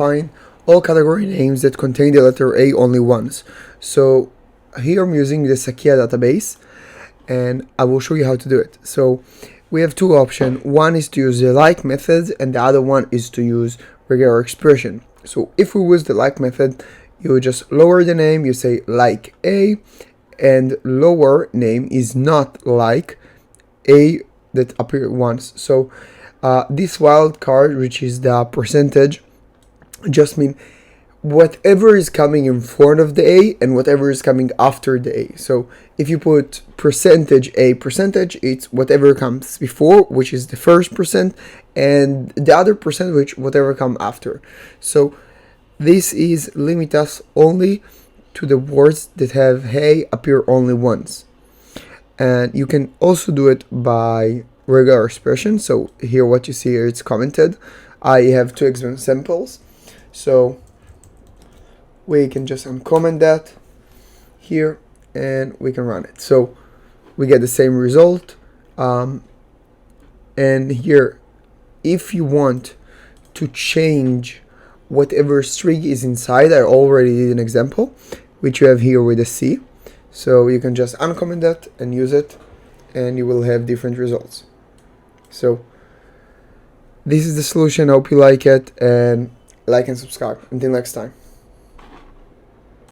find all category names that contain the letter A only once. So here I'm using the Sakia database, and I will show you how to do it. So we have two options. One is to use the like method, and the other one is to use regular expression. So if we use the like method, you would just lower the name, you say like A, and lower name is not like A that appeared once. So this wildcard, which is the percentage, just mean whatever is coming in front of the A and whatever is coming after the A. So if you put percentage A percentage, it's whatever comes before, which is the first percent, and the other percent, which whatever come after. So this is limit us only to the words that have hey appear only once. And you can also do it by regular expression. So here what you see here, it's commented. I have two examples. So we can just uncomment that here and we can run it. So we get the same result. And here, if you want to change whatever string is inside, I already did an example, which you have here with a C. So you can just uncomment that and use it, and you will have different results. So this is the solution. I hope you like it, and like and subscribe. Until next time.